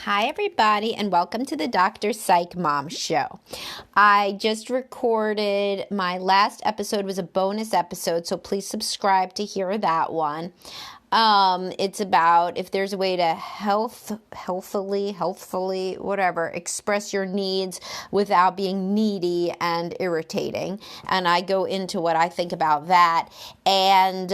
Hi, everybody, and welcome to the Dr. Psych Mom Show. I just recorded my last episode, was a bonus episode, so please subscribe to hear that one. It's about if there's a way to healthfully, whatever, express your needs without being needy and irritating. And I go into what I think about that, and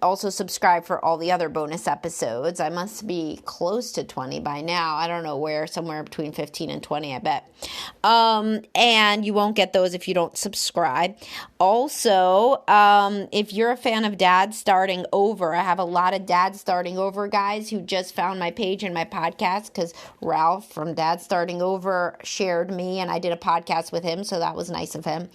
also subscribe for all the other bonus episodes. I must be close to 20 by now. I don't know where, somewhere between 15 and 20, I bet. And you won't get those if you don't subscribe. Also, if you're a fan of Dad Starting Over, I have a lot of Dad Starting Over guys who just found my page and my podcast because Ralph from Dad Starting Over shared me and I did a podcast with him, so that was nice of him.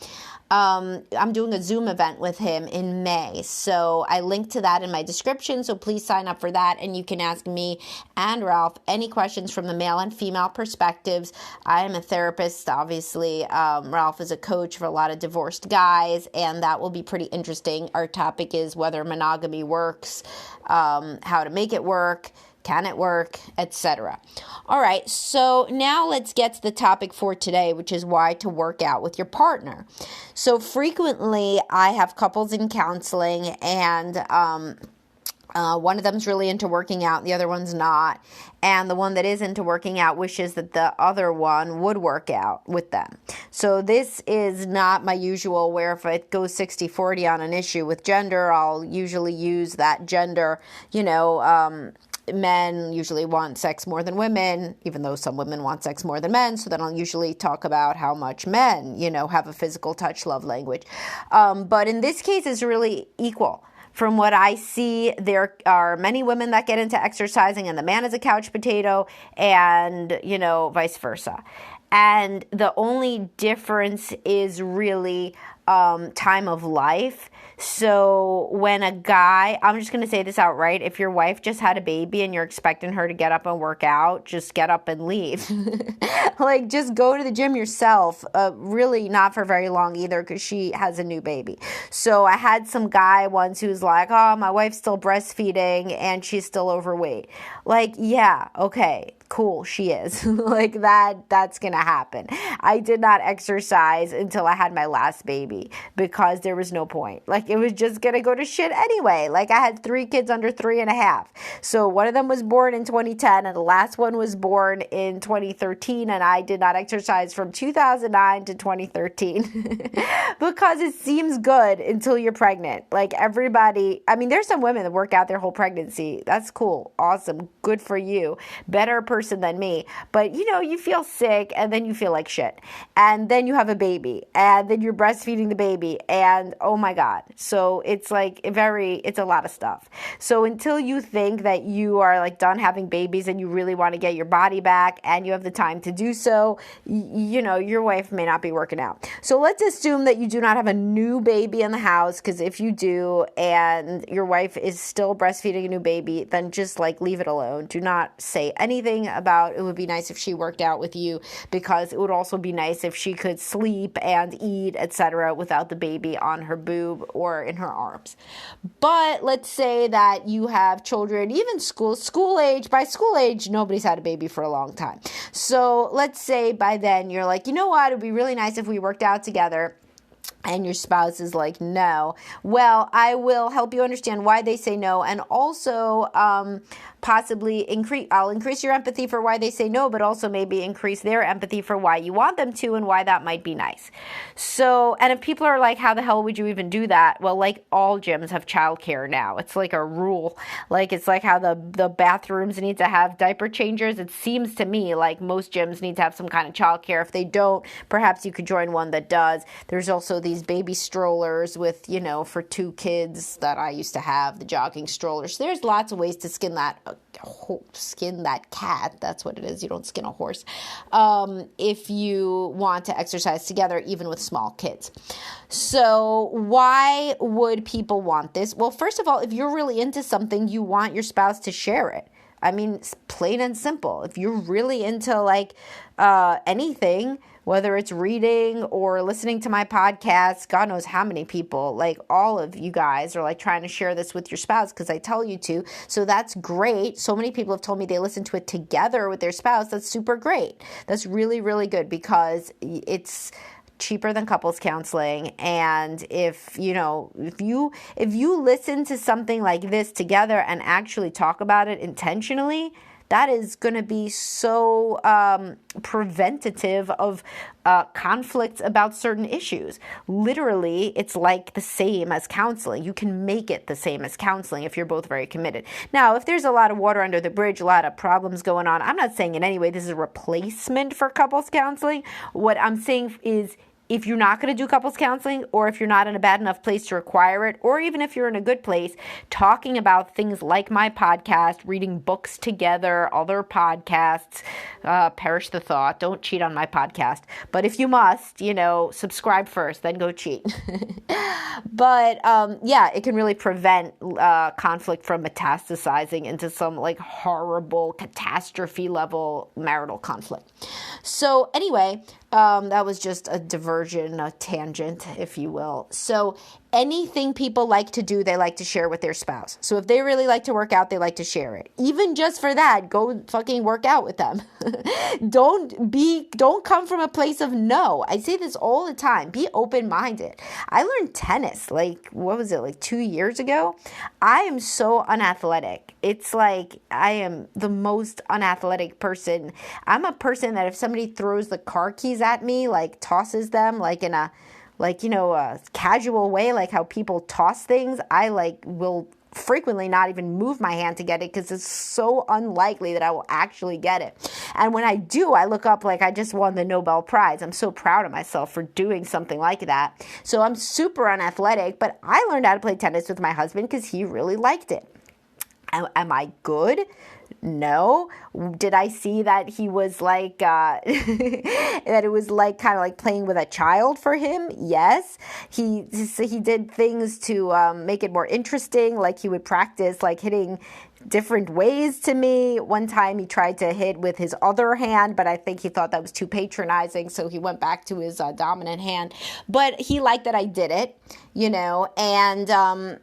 I'm doing a Zoom event with him in May, so I linked to that in my description, so please sign up for that, and you can ask me and Ralph any questions from the male and female perspectives. I am a therapist, obviously. Ralph is a coach for a lot of divorced guys, and that will be pretty interesting. Our topic is whether monogamy works, how to make it work, can it work, etc. All right, so now let's get to the topic for today, which is why to work out with your partner. So frequently, I have couples in counseling, and one of them's really into working out, the other one's not. And the one that is into working out wishes that the other one would work out with them. So this is not my usual where if it goes 60-40 on an issue with gender, I'll usually use that gender, men usually want sex more than women, even though some women want sex more than men. So then I'll usually talk about how much men, have a physical touch love language. But in this case, it's really equal. From what I see, there are many women that get into exercising and the man is a couch potato and, vice versa. And the only difference is really time of life. So when a guy, I'm just going to say this outright, if your wife just had a baby and you're expecting her to get up and work out, just get up and leave. Just go to the gym yourself. Really not for very long either because she has a new baby. So I had some guy once who's like, oh, my wife's still breastfeeding and she's still overweight. Yeah, okay. Cool, she is. That's going to happen. I did not exercise until I had my last baby because there was no point. It was just going to go to shit anyway. I had 3 kids under 3.5. So one of them was born in 2010 and the last one was born in 2013, and I did not exercise from 2009 to 2013 because it seems good until you're pregnant. Everybody, there's some women that work out their whole pregnancy. That's cool. Awesome. Good for you. Better person than me. But you feel sick and then you feel like shit. And then you have a baby and then you're breastfeeding the baby and oh my God. So it's it's a lot of stuff. So until you think that you are done having babies and you really want to get your body back and you have the time to do so, your wife may not be working out. So let's assume that you do not have a new baby in the house, because if you do and your wife is still breastfeeding a new baby, then just leave it alone. Do not say anything about it would be nice if she worked out with you, because it would also be nice if she could sleep and eat, etc., without the baby on her boob or in her arms. But let's say that you have children, even school age. By school age, nobody's had a baby for a long time. So let's say by then you're like, you know what, it'd be really nice if we worked out together. And your spouse is like, no. Well, I will help you understand why they say no, and also possibly I'll increase your empathy for why they say no, but also maybe increase their empathy for why you want them to and why that might be nice. So, and if people are like, how the hell would you even do that? Well, all gyms have childcare now. It's a rule. It's how the bathrooms need to have diaper changers. It seems to me like most gyms need to have some kind of childcare. If they don't, perhaps you could join one that does. There's also these baby strollers with, for 2 kids that I used to have, the jogging strollers. There's lots of ways to skin that cat. That's what it is. You don't skin a horse. If you want to exercise together, even with small kids. So why would people want this? Well, first of all, if you're really into something, you want your spouse to share it. I mean, it's plain and simple. If you're really into like anything, whether it's reading or listening to my podcast, God knows how many people, like all of you guys are like trying to share this with your spouse because I tell you to. So that's great. So many people have told me they listen to it together with their spouse. That's super great. That's really, really good because it's cheaper than couples counseling. And if you listen to something like this together and actually talk about it intentionally, that is going to be so preventative of conflicts about certain issues. Literally, it's like the same as counseling. You can make it the same as counseling if you're both very committed. Now, if there's a lot of water under the bridge, a lot of problems going on, I'm not saying in any way this is a replacement for couples counseling. What I'm saying is, if you're not going to do couples counseling, or if you're not in a bad enough place to require it, or even if you're in a good place, talking about things like my podcast, reading books together, other podcasts, perish the thought, don't cheat on my podcast. But if you must, subscribe first, then go cheat. But yeah, it can really prevent conflict from metastasizing into some like horrible catastrophe level marital conflict. So anyway, that was just a diversion, a tangent, if you will. So anything people like to do, they like to share with their spouse. So if they really like to work out, they like to share it. Even just for that, go fucking work out with them. Don't come from a place of no. I say this all the time. Be open-minded. I learned tennis, like 2 years ago? I am so unathletic. It's like I am the most unathletic person. I'm a person that if somebody throws the car keys at me, like tosses them, like in a casual way, like how people toss things, I will frequently not even move my hand to get it because it's so unlikely that I will actually get it. And when I do, I look up like I just won the Nobel Prize. I'm so proud of myself for doing something like that. So I'm super unathletic, but I learned how to play tennis with my husband because he really liked it. Am I good? No. Did I see that he was like, that it was like kind of like playing with a child for him? Yes. He did things to make it more interesting. Like he would practice like hitting different ways to me. One time he tried to hit with his other hand, but I think he thought that was too patronizing. So he went back to his dominant hand, but he liked that I did it, and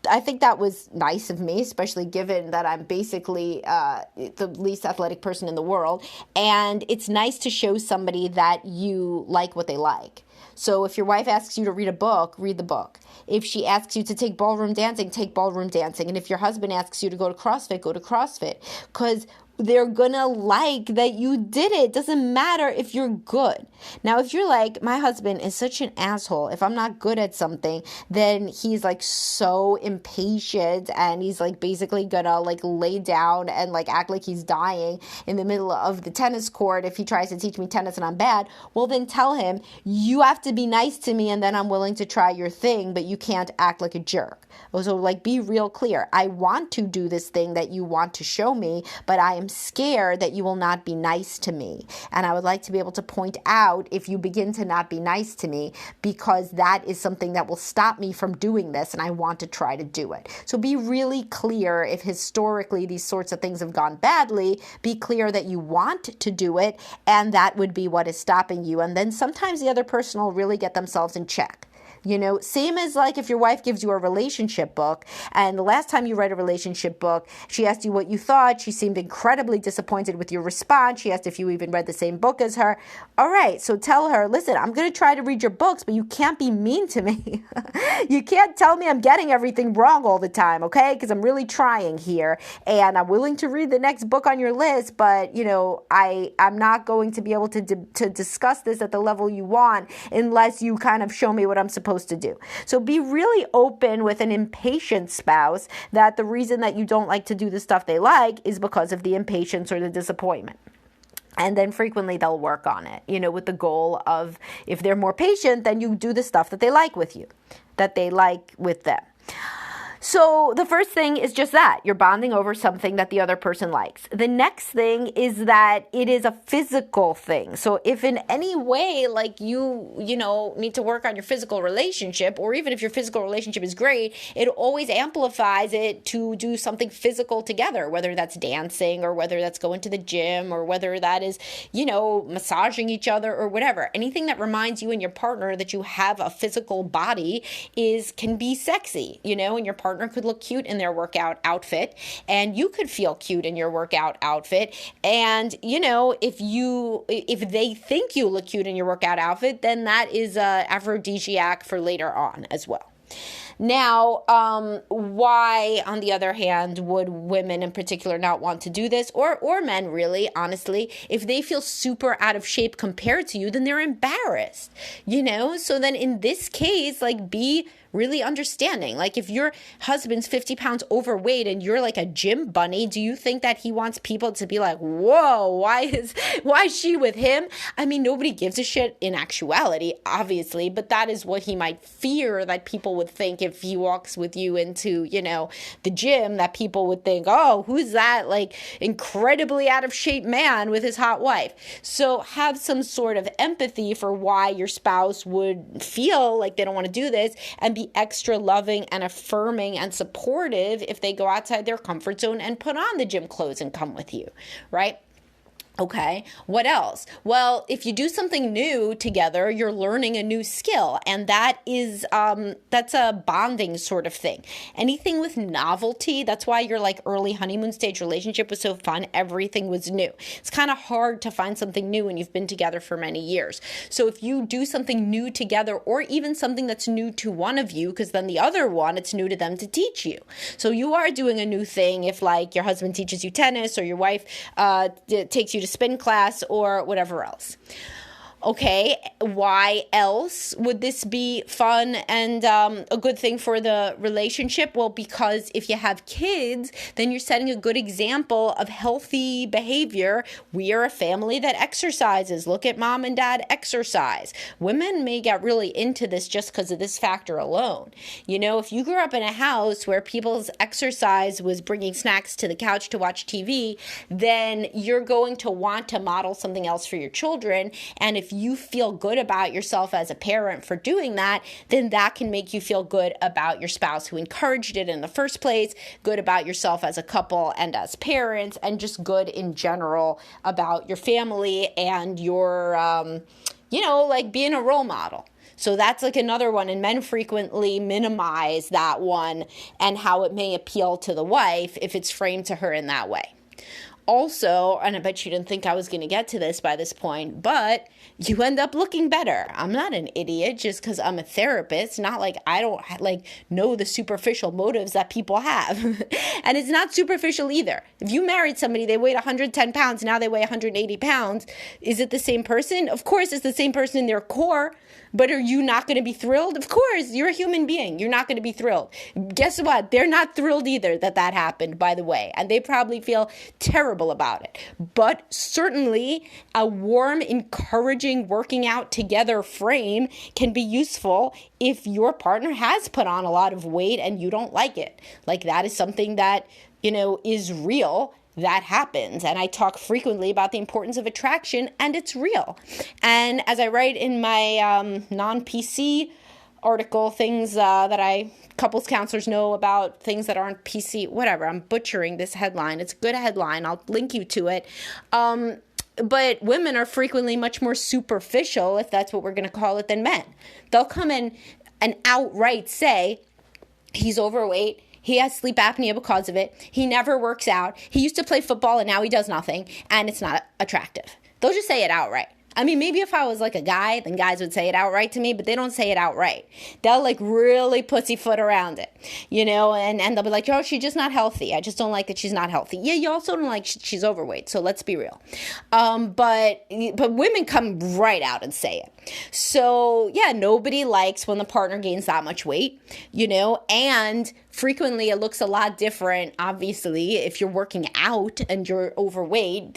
I think that was nice of me, especially given that I'm basically the least athletic person in the world. And it's nice to show somebody that you like what they like. So if your wife asks you to read a book, read the book. If she asks you to take ballroom dancing, take ballroom dancing. And if your husband asks you to go to CrossFit, go to CrossFit. Because they're gonna like that you did it. Doesn't matter if you're good. Now, if you're like, my husband is such an asshole. If I'm not good at something, then he's like so impatient and he's like basically gonna like lay down and like act like he's dying in the middle of the tennis court if he tries to teach me tennis and I'm bad. Well, then tell him, you have to be nice to me and then I'm willing to try your thing, but you can't act like a jerk. So like be real clear. I want to do this thing that you want to show me, but I am scared that you will not be nice to me. And I would like to be able to point out if you begin to not be nice to me, because that is something that will stop me from doing this and I want to try to do it. So be really clear if historically these sorts of things have gone badly, be clear that you want to do it and that would be what is stopping you. And then sometimes the other person will really get themselves in check. Same as like if your wife gives you a relationship book and the last time you read a relationship book, she asked you what you thought. She seemed incredibly disappointed with your response. She asked if you even read the same book as her. All right, so tell her, listen, I'm going to try to read your books, but you can't be mean to me. You can't tell me I'm getting everything wrong all the time, okay? Because I'm really trying here and I'm willing to read the next book on your list, but, I'm not going to be able to discuss this at the level you want unless you kind of show me what I'm supposed to do. So be really open with an impatient spouse that the reason that you don't like to do the stuff they like is because of the impatience or the disappointment. And then frequently they'll work on it, with the goal of if they're more patient, then you do the stuff that they like with you, that they like with them. So the first thing is just that you're bonding over something that the other person likes. The next thing is that it is a physical thing. So if in any way, like you need to work on your physical relationship, or even if your physical relationship is great, it always amplifies it to do something physical together, whether that's dancing or whether that's going to the gym or whether that is, massaging each other or whatever. Anything that reminds you and your partner that you have a physical body can be sexy, and your partner could look cute in their workout outfit, and you could feel cute in your workout outfit. And, if they think you look cute in your workout outfit, then that is a aphrodisiac for later on as well. Now, why, on the other hand, would women in particular not want to do this, or men really, honestly? If they feel super out of shape compared to you, then they're embarrassed, So then in this case, be really understanding. Like if your husband's 50 pounds overweight and you're like a gym bunny, do you think that he wants people to be like, whoa, why is she with him? I mean, nobody gives a shit in actuality, obviously, but that is what he might fear that people would think if he walks with you into, the gym, that people would think, oh, who's that incredibly out of shape man with his hot wife? So have some sort of empathy for why your spouse would feel like they don't want to do this, and be extra loving and affirming and supportive if they go outside their comfort zone and put on the gym clothes and come with you, right? Okay, what else? Well, if you do something new together, you're learning a new skill, and that is that's a bonding sort of thing. Anything with novelty, that's why your early honeymoon stage relationship was so fun. Everything was new. It's kind of hard to find something new when you've been together for many years. So if you do something new together, or even something that's new to one of you, because then the other one, it's new to them to teach you. So you are doing a new thing if your husband teaches you tennis, or your wife takes you to spin class, or whatever else. Okay, why else would this be fun and a good thing for the relationship? Well, because if you have kids, then you're setting a good example of healthy behavior. We are a family that exercises. Look at mom and dad exercise. Women may get really into this just because of this factor alone. If you grew up in a house where people's exercise was bringing snacks to the couch to watch TV, then you're going to want to model something else for your children. And if you feel good about yourself as a parent for doing that, then that can make you feel good about your spouse who encouraged it in the first place, good about yourself as a couple and as parents, and just good in general about your family and your, being a role model. So that's another one, and men frequently minimize that one and how it may appeal to the wife if it's framed to her in that way. Also, and I bet you didn't think I was going to get to this by this point, but you end up looking better. I'm not an idiot just because I'm a therapist. Not like I don't know the superficial motives that people have. And it's not superficial either. If you married somebody, they weighed 110 pounds, now they weigh 180 pounds. Is it the same person? Of course it's the same person in their core. But are you not going to be thrilled? Of course, you're a human being. You're not going to be thrilled. Guess what? They're not thrilled either that happened, by the way. And they probably feel terrible about it. But certainly a warm, encouraging, working out together frame can be useful if your partner has put on a lot of weight and you don't like it. That is something that, is real. That happens. And I talk frequently about the importance of attraction, and it's real. And as I write in my non-PC article, things that couples counselors know about things that aren't PC, whatever, I'm butchering this headline. It's a good headline. I'll link you to it. But women are frequently much more superficial, if that's what we're going to call it, than men. They'll come in and outright say, he's overweight, he has sleep apnea because of it, he never works out, he used to play football and now he does nothing, and it's not attractive. They'll just say it outright. I mean, maybe if I was a guy, then guys would say it outright to me, but they don't say it outright. They'll really pussyfoot around it, and they'll be like, oh, she's just not healthy. I just don't like that she's not healthy. Yeah, you also don't like she's overweight, so let's be real. But women come right out and say it. So yeah, nobody likes when the partner gains that much weight, and frequently it looks a lot different, obviously, if you're working out and you're overweight.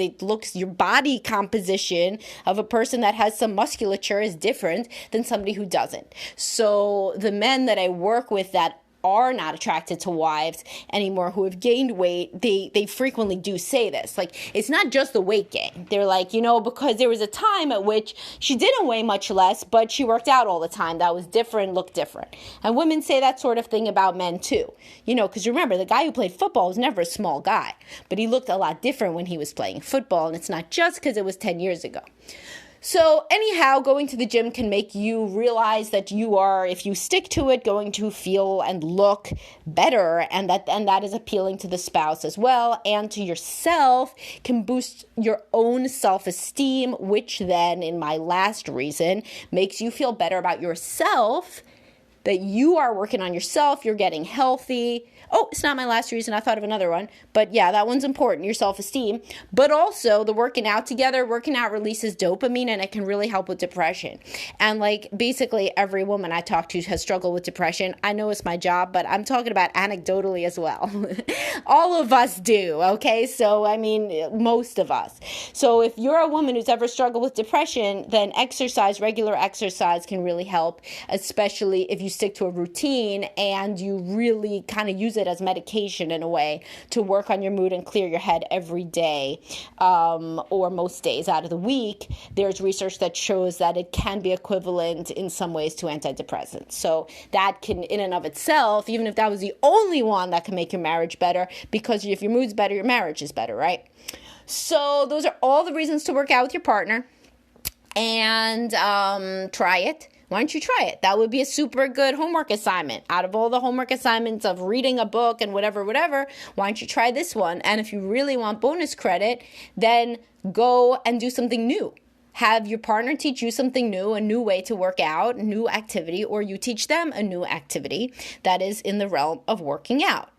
Your body composition of a person that has some musculature is different than somebody who doesn't. So the men that I work with that are not attracted to wives anymore who have gained weight, they frequently do say this. Like, it's not just the weight gain. They're like, because there was a time at which she didn't weigh much less, but she worked out all the time. That was different, looked different. And women say that sort of thing about men too. Because remember, the guy who played football was never a small guy, but he looked a lot different when he was playing football. And it's not just because it was 10 years ago. So anyhow, going to the gym can make you realize that you are, if you stick to it, going to feel and look better, and that is appealing to the spouse as well, and to yourself, can boost your own self-esteem, which then, in my last reason, makes you feel better about yourself, that you are working on yourself, you're getting healthy. Oh, it's not my last reason. I thought of another one. But yeah, that one's important, your self-esteem. But also the working out together, working out releases dopamine, and it can really help with depression. And basically every woman I talk to has struggled with depression. I know it's my job, but I'm talking about anecdotally as well. All of us do, okay? So, most of us. So if you're a woman who's ever struggled with depression, then regular exercise can really help, especially if you stick to a routine and you really kind of use it as medication in a way to work on your mood and clear your head every day, or most days out of the week. There's research that shows that it can be equivalent in some ways to antidepressants. So that can, in and of itself, even if that was the only one that can make your marriage better, because if your mood's better, your marriage is better, right? So those are all the reasons to work out with your partner, and try it. Why don't you try it? That would be a super good homework assignment. Out of all the homework assignments of reading a book and whatever, why don't you try this one? And if you really want bonus credit, then go and do something new. Have your partner teach you something new, a new way to work out, a new activity, or you teach them a new activity that is in the realm of working out.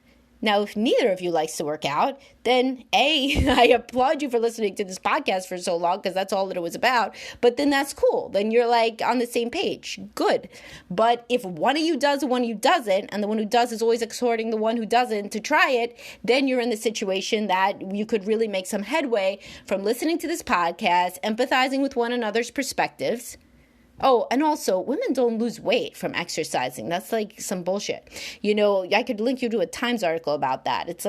Now, if neither of you likes to work out, then I applaud you for listening to this podcast for so long, because that's all that it was about. But then that's cool. Then you're on the same page. Good. But if one of you does and one of you doesn't, and the one who does is always exhorting the one who doesn't to try it, then you're in the situation that you could really make some headway from listening to this podcast, empathizing with one another's perspectives. Oh, and also, women don't lose weight from exercising. That's some bullshit. I could link you to a Times article about that. It's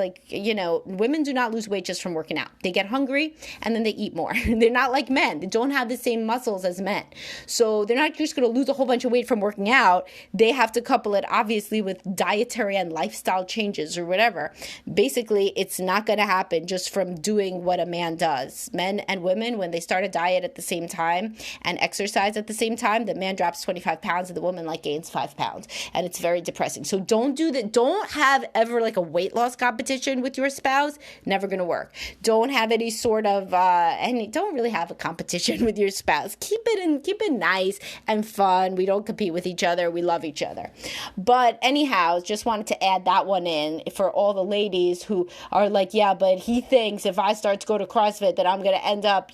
women do not lose weight just from working out. They get hungry and then they eat more. They're not like men. They don't have the same muscles as men. So they're not just going to lose a whole bunch of weight from working out. They have to couple it, obviously, with dietary and lifestyle changes or whatever. Basically, it's not going to happen just from doing what a man does. Men and women, when they start a diet at the same time and exercise at the same time, the man drops 25 pounds and the woman gains 5 pounds, and it's very depressing. So don't do that. Don't have ever a weight loss competition with your spouse. Never going to work. Don't have any sort of and don't really have a competition with your spouse. Keep it nice and fun. We don't compete with each other. We love each other. But anyhow, just wanted to add that one in for all the ladies who are yeah, but he thinks if I start to go to CrossFit that I'm going to end up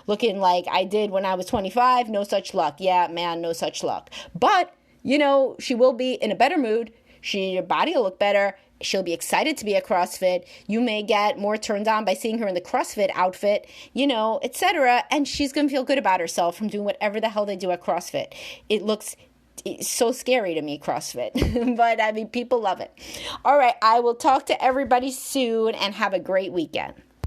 looking like I did when I was 25. No such luck. Yeah, man, no such luck. But, she will be in a better mood. Your body will look better. She'll be excited to be at CrossFit. You may get more turned on by seeing her in the CrossFit outfit, etc. And she's going to feel good about herself from doing whatever the hell they do at CrossFit. It's so scary to me, CrossFit. But, people love it. All right, I will talk to everybody soon, and have a great weekend.